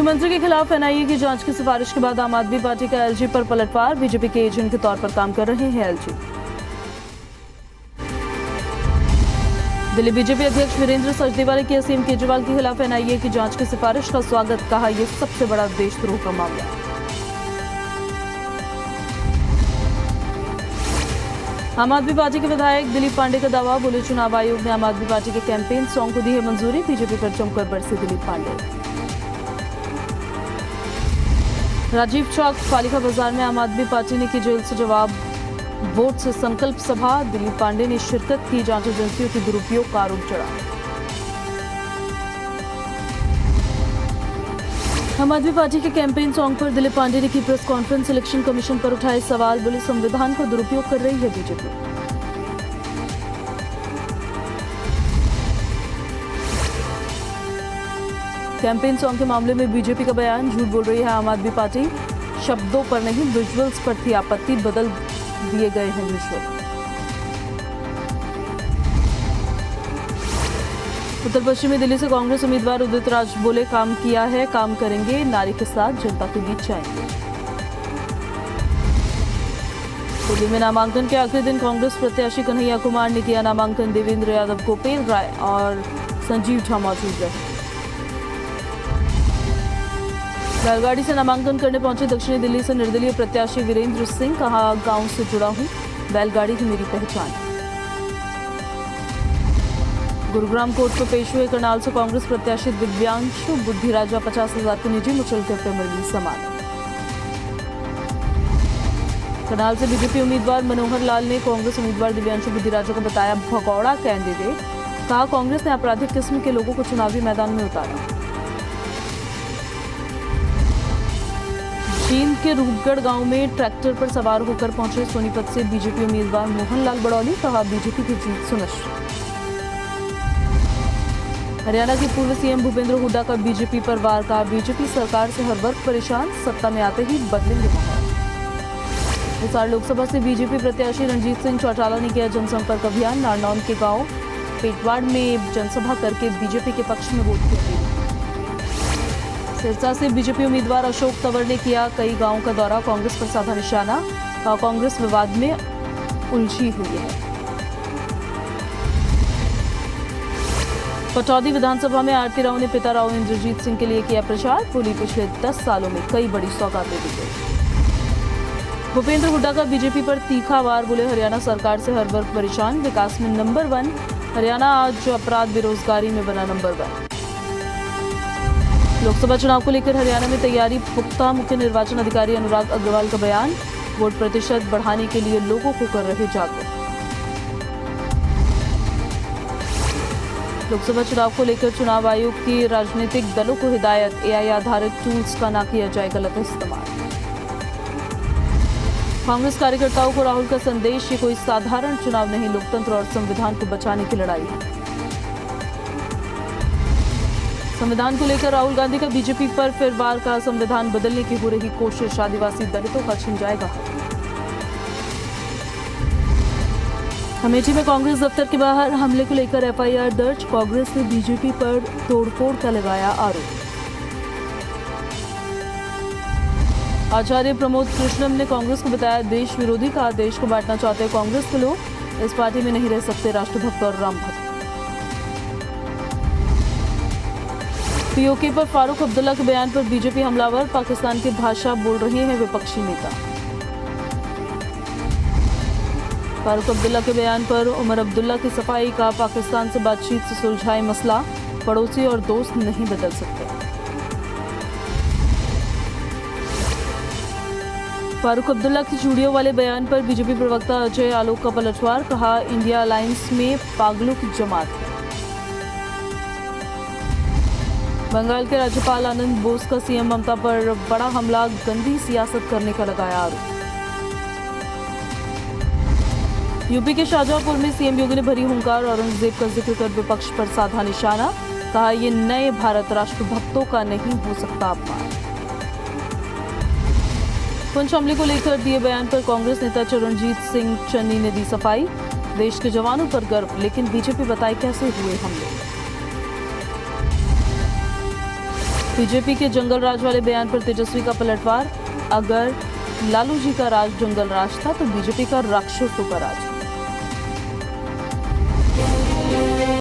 मुख्यमंत्री के खिलाफ एनआईए की जांच की सिफारिश के बाद आम आदमी पार्टी का एलजी पर पलटवार। बीजेपी के एजेंट के तौर पर काम कर रहे हैं एलजी। दिल्ली बीजेपी अध्यक्ष वीरेंद्र सचदेवा ने किया सीएम केजरीवाल के खिलाफ एनआईए की जांच की सिफारिश का स्वागत। कहा यह सबसे बड़ा देशद्रोह का मामला है। आम आदमी पार्टी के विधायक दिलीप पांडे का दावा। बोले चुनाव आयोग ने आम आदमी पार्टी के कैंपेन सॉन्ग को दी है मंजूरी। बीजेपी पर जमकर बरसे दिलीप पांडे। राजीव चौक पालिका बाजार में आम आदमी पार्टी ने की जेल से जवाब वोट से संकल्प सभा। दिलीप पांडे ने शिरकत की। जांच एजेंसियों के दुरुपयोग का आरोप चढ़ा। आम आदमी पार्टी के कैंपेन सॉन्ग पर दिलीप पांडे ने की प्रेस कॉन्फ्रेंस। इलेक्शन कमीशन पर उठाए सवाल। बोले संविधान का दुरुपयोग कर रही है बीजेपी। कैंपेन सॉन्ग के मामले में बीजेपी का बयान। झूठ बोल रही है आम आदमी पार्टी। शब्दों पर नहीं विजुअल्स पर थी आपत्ति। बदल दिए गए हैं विजुअल। उत्तर पश्चिमी दिल्ली से कांग्रेस उम्मीदवार उदित राज बोले काम किया है, काम करेंगे, नारी के साथ जनता के बीच जाएंगे। दिल्ली में नामांकन के आखिरी दिन कांग्रेस प्रत्याशी कन्हैया कुमार ने किया नामांकन। देवेंद्र यादव, गोपेल राय और संजीव झा मौजूद रहे। बैलगाड़ी से नामांकन करने पहुंचे दक्षिणी दिल्ली से निर्दलीय प्रत्याशी वीरेंद्र सिंह। कहा गांव से जुड़ा हूं, बैलगाड़ी ही मेरी पहचान। गुरुग्राम कोर्ट में पेश हुए करनाल से कांग्रेस प्रत्याशी दिव्यांशु बुद्धिराजा 50,000 के निजी मुचलके पर मिली समाप्त। करनाल से बीजेपी उम्मीदवार मनोहर लाल ने कांग्रेस उम्मीदवार दिव्यांशु बुद्धिराजा को बताया भगौड़ा कैंडिडेट। कहा कांग्रेस ने आपराधिक किस्म के लोगों को चुनावी मैदान में उतारा। चीन के रूपगढ़ गांव में ट्रैक्टर पर सवार होकर पहुंचे सोनीपत से बीजेपी उम्मीदवार मोहनलाल बड़ौली। कहा बीजेपी की जीत सुनिश्चित। हरियाणा के पूर्व सीएम भूपेंद्र हुड्डा का बीजेपी पर वार। कहा बीजेपी सरकार से हर वर्ग परेशान, सत्ता में आते ही बदलेंगे माहौल। हिसार लोकसभा से बीजेपी प्रत्याशी रणजीत सिंह चौटाला ने किया जनसंपर्क अभियान। नारनौल के गांव पेटवाड़ में जनसभा करके बीजेपी के पक्ष में वोट किया। सिरसा से बीजेपी उम्मीदवार अशोक तंवर ने किया कई गांवों का दौरा। कांग्रेस पर साधा निशाना। कांग्रेस विवाद में उलझी हुई है। पटौदी विधानसभा में आरती राव ने पिता राव इंद्रजीत सिंह के लिए किया प्रचार। बोली पिछले 10 सालों में कई बड़ी सौगातें दी गई। भूपेंद्र हुड्डा का बीजेपी पर तीखा वार। बोले हरियाणा सरकार से हर वर्ग परेशान, विकास में नंबर 1। हरियाणा आज अपराध बेरोजगारी में बना नंबर 1। लोकसभा चुनाव को लेकर हरियाणा में तैयारी पुख्ता। मुख्य निर्वाचन अधिकारी अनुराग अग्रवाल का बयान। वोट प्रतिशत बढ़ाने के लिए लोगों को कर रहे जागरूक। लोकसभा चुनाव को लेकर चुनाव आयोग की राजनीतिक दलों को हिदायत। एआई आधारित टूल्स का न किया जाए गलत इस्तेमाल। कांग्रेस कार्यकर्ताओं को राहुल का संदेश। ये कोई साधारण चुनाव नहीं, लोकतंत्र और संविधान को बचाने की लड़ाई है। संविधान को लेकर राहुल गांधी का बीजेपी पर फिर वार। का संविधान बदलने की हो रही कोशिश, आदिवासी दलितों का छिन जाएगा। अमेठी में कांग्रेस दफ्तर के बाहर हमले को लेकर एफआईआर दर्ज। कांग्रेस ने बीजेपी पर तोड़फोड़ का लगाया आरोप। आचार्य प्रमोद कृष्णम ने कांग्रेस को बताया देश विरोधी। कहा देश को बांटना चाहते कांग्रेस के लोग। इस पार्टी में नहीं रह सकते राष्ट्रभक्त और राम भक्त। पीओके पर फारूक अब्दुल्ला के बयान पर बीजेपी हमलावर। पाकिस्तान की भाषा बोल रहे हैं विपक्षी नेता। फारूक अब्दुल्ला के बयान पर उमर अब्दुल्ला की सफाई। का पाकिस्तान से बातचीत से सुलझाए मसला, पड़ोसी और दोस्त नहीं बदल सकते। फारूक अब्दुल्ला की चूड़ियों वाले बयान पर बीजेपी प्रवक्ता अजय आलोक का पलटवार। कहा इंडिया अलायंस में पागलों की जमात है। बंगाल के राज्यपाल आनंद बोस का सीएम ममता पर बड़ा हमला, गंदी सियासत करने का लगाया आरोप। यूपी के शाहजहांपुर में सीएम योगी ने भरी हुंकार, औरंगजेब का जिक्र कर विपक्ष पर साधा निशाना। कहा ये नए भारत राष्ट्रभक्तों का नहीं हो सकता अपमान। पुंछ हमले को लेकर दिए बयान पर कांग्रेस नेता चरणजीत सिंह चन्नी ने दी सफाई। देश के जवानों पर गर्व, लेकिन बीजेपी बताए कैसे हुए हमले। बीजेपी के जंगल राज वाले बयान पर तेजस्वी का पलटवार। अगर लालू जी का राज जंगल राज था तो बीजेपी का राक्षसों का राज।